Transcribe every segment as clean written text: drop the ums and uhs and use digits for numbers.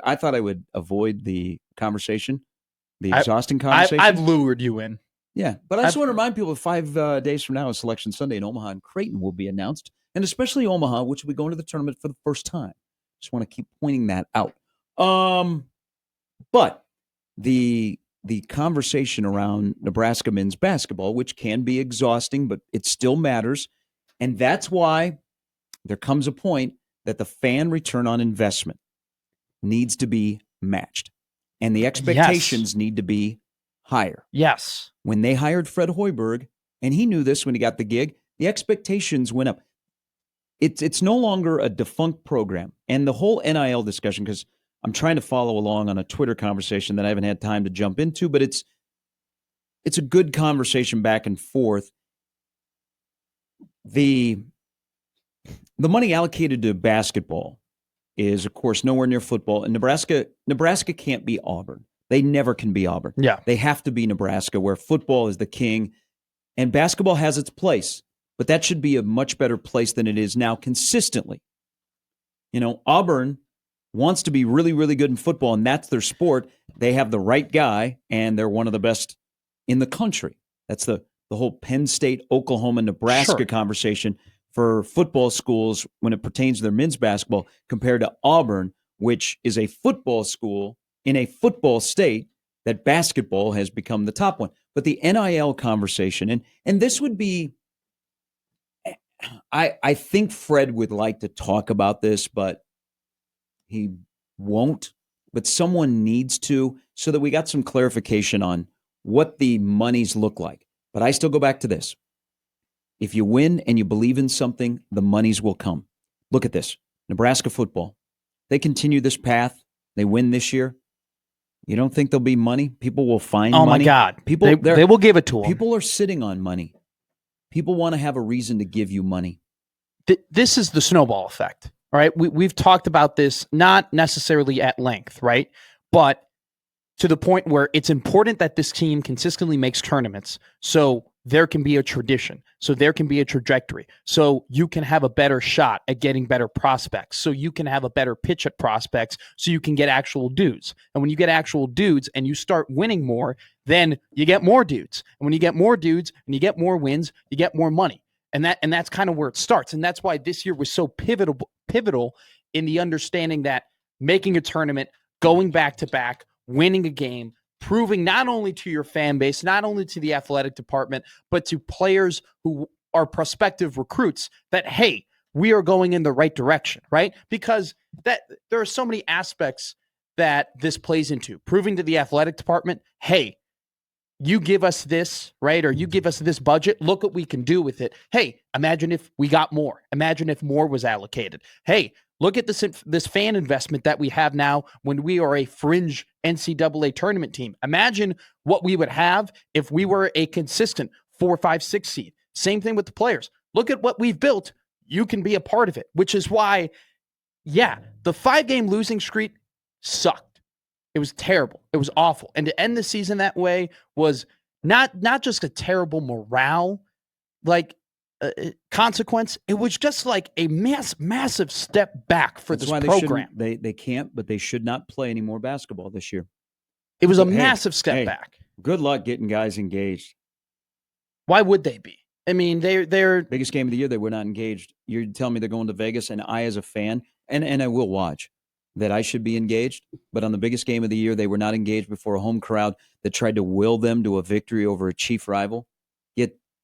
I thought I would avoid the conversation, the exhausting conversation. I've lured you in. Yeah, but I just want to remind people that 5 days from now is Selection Sunday in Omaha, and Creighton will be announced, and especially Omaha, which will be going to the tournament for the first time. Just want to keep pointing that out. But the conversation around Nebraska men's basketball, which can be exhausting, but it still matters, and that's why there comes a point that the fan return on investment needs to be matched, and the expectations need to be higher. Yes. When they hired Fred Hoiberg, and he knew this when he got the gig, the expectations went up. It's no longer a defunct program. And the whole NIL discussion, because I'm trying to follow along on a Twitter conversation that I haven't had time to jump into, but it's a good conversation back and forth. The money allocated to basketball is, of course, nowhere near football. And Nebraska can't be Auburn. They never can be Auburn. Yeah. They have to be Nebraska, where football is the king. And basketball has its place, but that should be a much better place than it is now consistently. Auburn wants to be really, really good in football, and that's their sport. They have the right guy, and they're one of the best in the country. That's the whole Penn State, Oklahoma, Nebraska conversation for football schools when it pertains to their men's basketball compared to Auburn, which is a football school in a football state that basketball has become the top one. But the NIL conversation, and this would be, I think Fred would like to talk about this, but he won't. But someone needs to, so that we got some clarification on what the monies look like. But I still go back to this. If you win and you believe in something, the monies will come. Look at this. Nebraska football. They continue this path. They win this year. You don't think there'll be money? People will find money. Oh, my God. They will give it to them. People are sitting on money. People want to have a reason to give you money. This is the snowball effect. All right. We've talked about this, not necessarily at length, right? But to the point where it's important that this team consistently makes tournaments so there can be a tradition, so there can be a trajectory, so you can have a better shot at getting better prospects, so you can have a better pitch at prospects, so you can get actual dudes. And when you get actual dudes and you start winning more, then you get more dudes. And when you get more dudes and you get more wins, you get more money. And that's kind of where it starts. And that's why this year was so pivotal in the understanding that making a tournament, going back to back, winning a game, proving not only to your fan base, not only to the athletic department, but to players who are prospective recruits that, hey, we are going in the right direction, right? Because there are so many aspects that this plays into. Proving to the athletic department, hey, you give us this, right? Or you give us this budget. Look what we can do with it. Hey, imagine if we got more. Imagine if more was allocated. Hey, look at this fan investment that we have now when we are a fringe NCAA tournament team. Imagine what we would have if we were a consistent 4, 5, 6 seed. Same thing with the players. Look at what we've built. You can be a part of it, which is why, yeah, the 5-game losing streak sucked. It was terrible. It was awful. And to end the season that way was not just a terrible morale consequence. It was just like a massive step back for this program. They can't, but they should not play any more basketball this year. It was a massive step back. Good luck getting guys engaged. Why would they be? I mean, they're biggest game of the year. They were not engaged. You're telling me they're going to Vegas, and I, as a fan, and I will watch, that I should be engaged. But on the biggest game of the year, they were not engaged before a home crowd that tried to will them to a victory over a chief rival.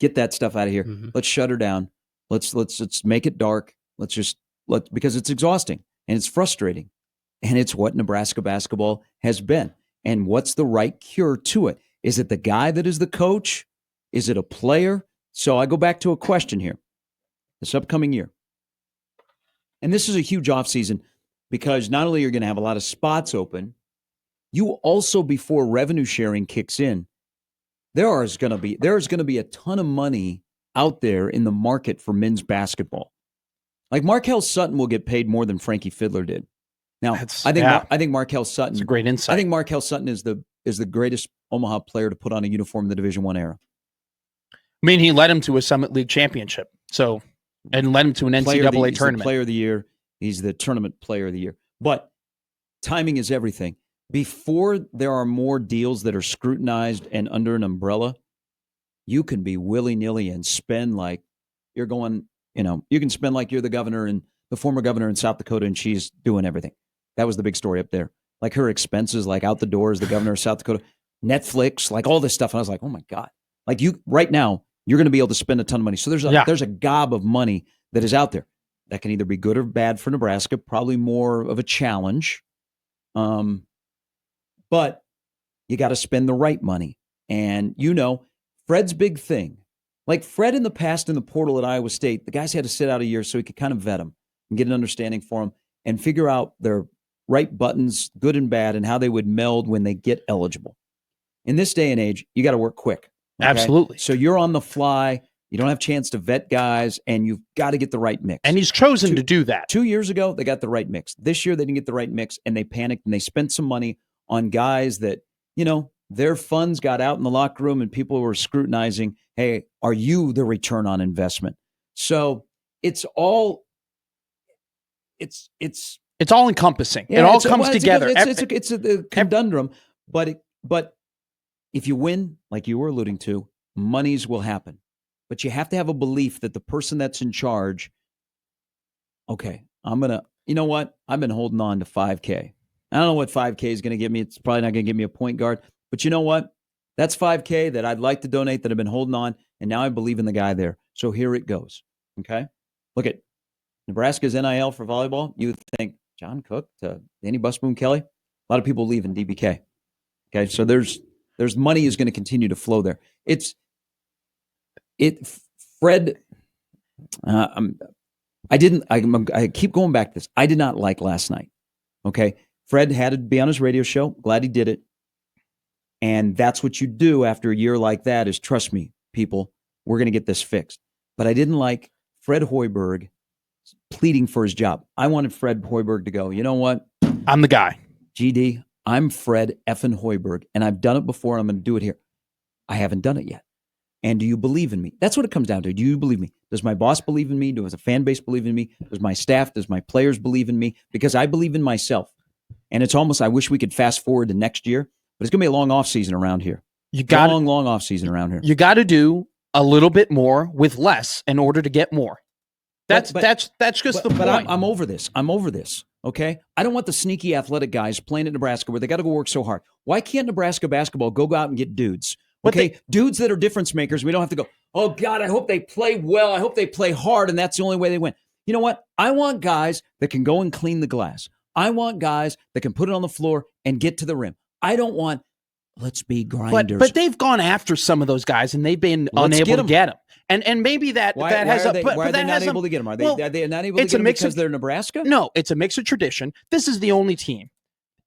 Get that stuff out of here. Mm-hmm. Let's shut her down. Let's make it dark. Because it's exhausting and it's frustrating. And it's what Nebraska basketball has been. And what's the right cure to it? Is it the guy that is the coach? Is it a player? So I go back to a question here. This upcoming year. And this is a huge offseason because not only are you going to have a lot of spots open, you also, before revenue sharing kicks in, there is going to be a ton of money out there in the market for men's basketball. Like Markell Sutton will get paid more than Frankie Fiddler did. Now, I think Markell Sutton. That's a great insight. I think Markell Sutton is the greatest Omaha player to put on a uniform in the Division I era. I mean, he led him to a Summit League championship, and led him to an NCAA tournament. He's the player of the year. He's the tournament player of the year. But timing is everything. Before there are more deals that are scrutinized and under an umbrella, you can be willy-nilly and spend like you're going, you can spend like you're the governor and the former governor in South Dakota and she's doing everything. That was the big story up there. Like her expenses, like out the door as the governor of South Dakota, Netflix, like all this stuff. And I was like, oh my God. Like right now, you're going to be able to spend a ton of money. So there's a gob of money that is out there that can either be good or bad for Nebraska, probably more of a challenge. But you got to spend the right money. And Fred's big thing. Like Fred in the past in the portal at Iowa State, the guys had to sit out a year so he could kind of vet them and get an understanding for them and figure out their right buttons, good and bad, and how they would meld when they get eligible. In this day and age, you got to work quick. Okay? Absolutely. So you're on the fly. You don't have a chance to vet guys, and you've got to get the right mix. And he's chosen to do that. 2 years ago, they got the right mix. This year, they didn't get the right mix, and they panicked, and they spent some money on guys that, their funds got out in the locker room, and people were scrutinizing, hey, are you the return on investment? So it's all encompassing. Yeah, it all comes together. It's a conundrum, but if you win, like you were alluding to, monies will happen. But you have to have a belief that the person that's in charge, okay, you know what? I've been holding on to 5K. I don't know what 5K is going to give me. It's probably not going to give me a point guard. But you know what? That's 5K that I'd like to donate that I've been holding on, and now I believe in the guy there. So here it goes, okay? Look at Nebraska's NIL for volleyball. You would think John Cook to Danny Busboom Kelly. A lot of people leaving DBK. Okay, so there's money is going to continue to flow there. Fred, I keep going back to this. I did not like last night. Okay, Fred had to be on his radio show. Glad he did it. And that's what you do after a year like that is, trust me, people, we're going to get this fixed. But I didn't like Fred Hoiberg pleading for his job. I wanted Fred Hoiberg to go, you know what? I'm the guy. GD, I'm Fred effing Hoiberg, and I've done it before, and I'm going to do it here. I haven't done it yet. And do you believe in me? That's what it comes down to. Do you believe me? Does my boss believe in me? Does the fan base believe in me? Does my staff, does my players believe in me? Because I believe in myself. And it's almost, I wish we could fast forward to next year, but it's going to be a long offseason around here. Long offseason around here. You got to do a little bit more with less in order to get more. That's just the point. But I'm over this. Okay? I don't want the sneaky athletic guys playing at Nebraska where they got to go work so hard. Why can't Nebraska basketball go out and get dudes? Okay, dudes that are difference makers. We don't have to go, oh, God, I hope they play well. I hope they play hard, and that's the only way they win. You know what? I want guys that can go and clean the glass. I want guys that can put it on the floor and get to the rim. I don't want, let's be grinders. But they've gone after some of those guys, and they've been unable to get them. And maybe that has a... Why are they not able to get them? Are they not able to get them because they're Nebraska? No, it's a mix of tradition. This is the only team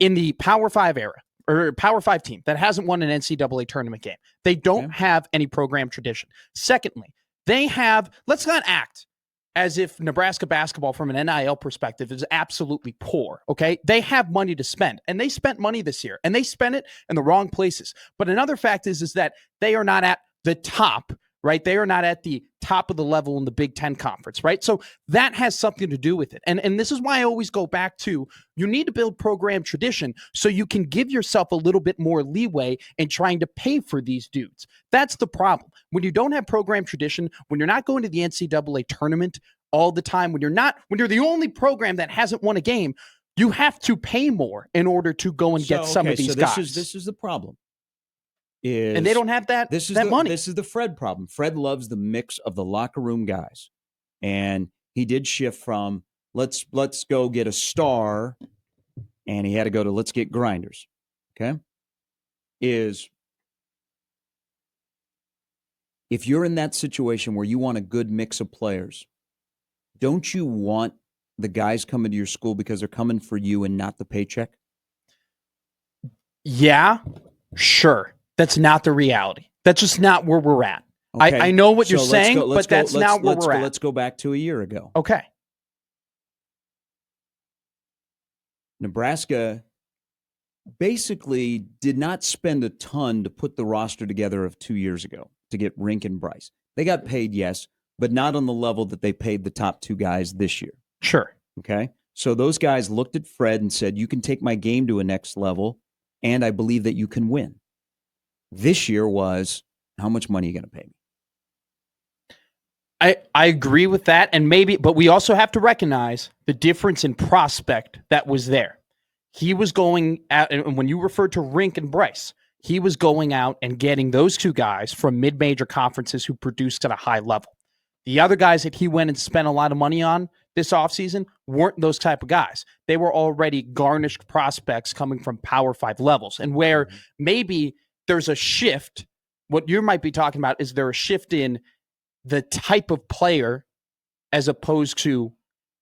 in the Power 5 era, or Power 5 team, that hasn't won an NCAA tournament game. They don't have any program tradition. Secondly, they have... Let's not act as if Nebraska basketball from an NIL perspective is absolutely poor, okay? They have money to spend, and they spent money this year, and they spent it in the wrong places. But another fact is that they are not at the top, right? They are not at the top of the level in the Big Ten Conference, right? So that has something to do with it. And this is why I always go back to, you need to build program tradition so you can give yourself a little bit more leeway in trying to pay for these dudes. That's the problem. When you don't have program tradition, when you're not going to the NCAA tournament all the time, when you're the only program that hasn't won a game, you have to pay more in order to go and get some of these guys. This is the problem. And they don't have that money. This is the Fred problem. Fred loves the mix of the locker room guys. And he did shift from let's go get a star, and he had to go to let's get grinders. Okay? If you're in that situation where you want a good mix of players, don't you want the guys coming to your school because they're coming for you and not the paycheck? Yeah, sure. That's not the reality. That's just not where we're at. Okay. I know what you're saying, but that's not where we're at. Let's go back to a year ago. Okay. Nebraska basically did not spend a ton to put the roster together of 2 years ago to get Rink and Bryce. They got paid, yes, but not on the level that they paid the top two guys this year. Sure. Okay. So those guys looked at Fred and said, you can take my game to a next level, and I believe that you can win. This year was, how much money are you going to pay me? I agree with that, and maybe, but we also have to recognize the difference in prospect that was there. He was going out, and when you referred to Rink and Bryce, he was going out and getting those two guys from mid-major conferences who produced at a high level. The other guys that he went and spent a lot of money on this offseason weren't those type of guys. They were already garnished prospects coming from Power 5 levels, and where maybe there's a shift. What you might be talking about is there a shift in the type of player as opposed to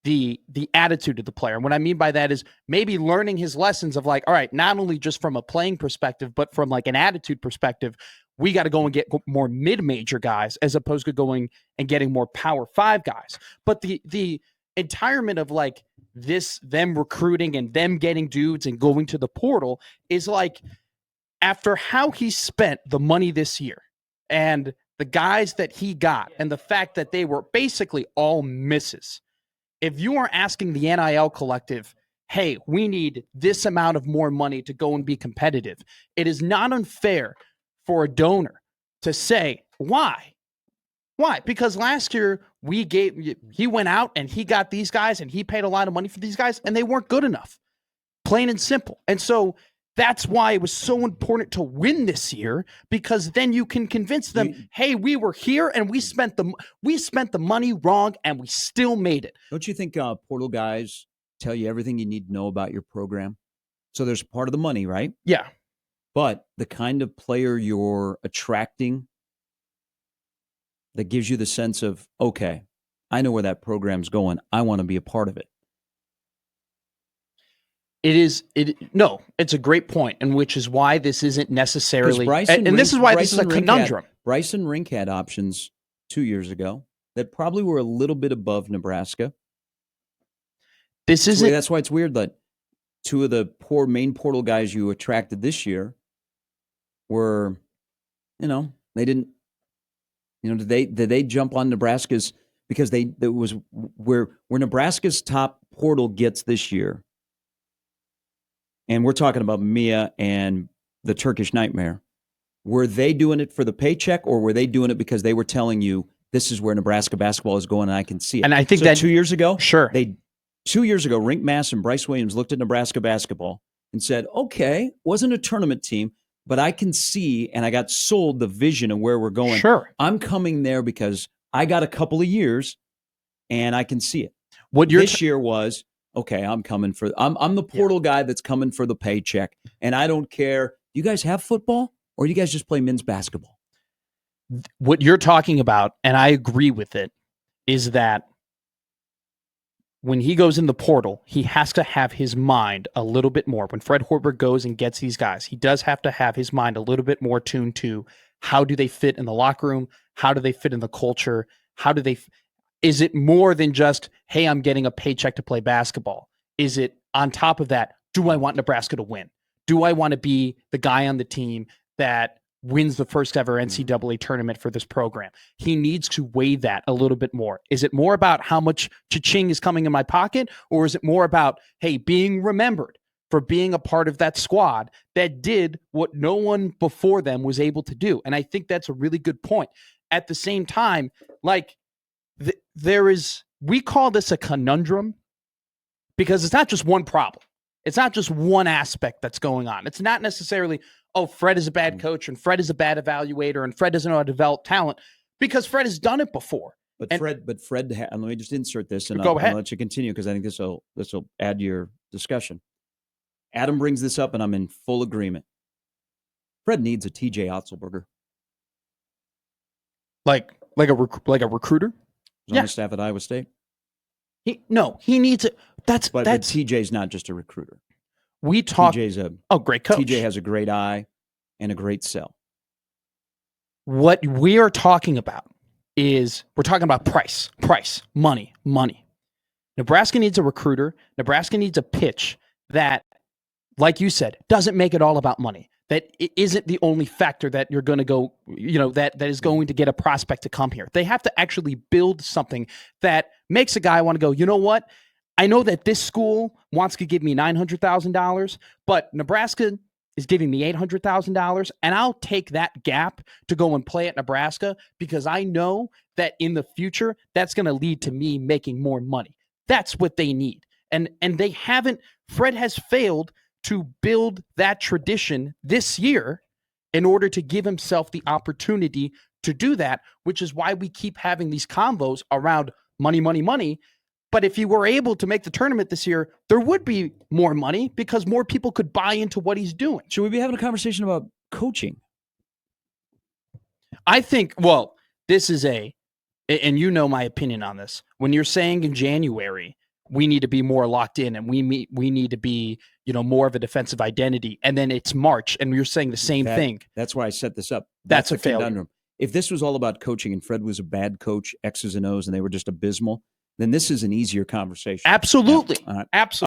the attitude of the player. And what I mean by that is maybe learning his lessons of like, all right, not only just from a playing perspective, but from like an attitude perspective, we got to go and get more mid-major guys as opposed to going and getting more Power 5 guys. But the entirement of like this, them recruiting and them getting dudes and going to the portal is like, after how he spent the money this year and the guys that he got and the fact that they were basically all misses. If you are asking the NIL collective, hey, we need this amount of more money to go and be competitive, it is not unfair for a donor to say, why? Why? Because last year he went out and he got these guys and he paid a lot of money for these guys and they weren't good enough. Plain and simple. And so that's why it was so important to win this year, because then you can convince them, hey, we were here and we spent the money wrong and we still made it. Don't you think portal guys tell you everything you need to know about your program? So there's part of the money, right? Yeah. But the kind of player you're attracting that gives you the sense of, okay, I know where that program's going. I want to be a part of it. It's a great point, and which is why this isn't necessarily, this is why this is a conundrum. Bryson Rink had options 2 years ago that probably were a little bit above Nebraska. That's why it's weird that two of the main portal guys you attracted this year were, they didn't, did they jump on Nebraska's, because that was where Nebraska's top portal gets this year. And we're talking about Mia and the Turkish Nightmare. Were they doing it for the paycheck, or were they doing it because they were telling you this is where Nebraska basketball is going and I can see it? And I think that 2 years ago, sure. 2 years ago, Rink Mass and Bryce Williams looked at Nebraska basketball and said, okay, wasn't a tournament team, but I can see, and I got sold the vision of where we're going. Sure. I'm coming there because I got a couple of years and I can see it. This year was, okay, I'm coming for. I'm the portal guy that's coming for the paycheck, and I don't care. You guys have football, or you guys just play men's basketball? What you're talking about, and I agree with it, is that when he goes in the portal, he has to have his mind a little bit more. When Fred Hoiberg goes and gets these guys, he does have to have his mind a little bit more tuned to how do they fit in the locker room, how do they fit in the culture, is it more than just, hey, I'm getting a paycheck to play basketball? Is it on top of that, do I want Nebraska to win? Do I want to be the guy on the team that wins the first ever NCAA tournament for this program? He needs to weigh that a little bit more. Is it more about how much cha-ching is coming in my pocket? Or is it more about, hey, being remembered for being a part of that squad that did what no one before them was able to do? And I think that's a really good point. At the same time, like, we call this a conundrum because it's not just one problem. It's not just one aspect that's going on. It's not necessarily, oh, Fred is a bad coach and Fred is a bad evaluator and Fred doesn't know how to develop talent, because Fred has done it before. Fred, let me just insert this and I'll let you continue, because I think this will add to your discussion. Adam brings this up and I'm in full agreement. Fred needs a TJ Otzelberger. Like a recruiter? On the staff at Iowa State. He needs it. But TJ's not just a recruiter. TJ's a great coach. TJ has a great eye and a great sell. What we are talking about is we're talking about price, money. Nebraska needs a recruiter. Nebraska needs a pitch that, like you said, doesn't make it all about money. That it isn't the only factor that you're going to go, that is going to get a prospect to come here. They have to actually build something that makes a guy want to go, you know what? I know that this school wants to give me $900,000, but Nebraska is giving me $800,000, and I'll take that gap to go and play at Nebraska because I know that in the future that's going to lead to me making more money. That's what they need. And they haven't. Fred has failed to build that tradition this year in order to give himself the opportunity to do that, which is why we keep having these combos around money, money, money. But if he were able to make the tournament this year, there would be more money because more people could buy into what he's doing. Should we be having a conversation about coaching? I think, well, this is and you know my opinion on this. When you're saying in January, we need to be more locked in and we need to be, more of a defensive identity. And then it's March and you're saying the same thing. That's why I set this up. That's a conundrum. failure. If this was all about coaching and Fred was a bad coach, X's and O's, and they were just abysmal, then this is an easier conversation. Absolutely. Yeah. Absolutely.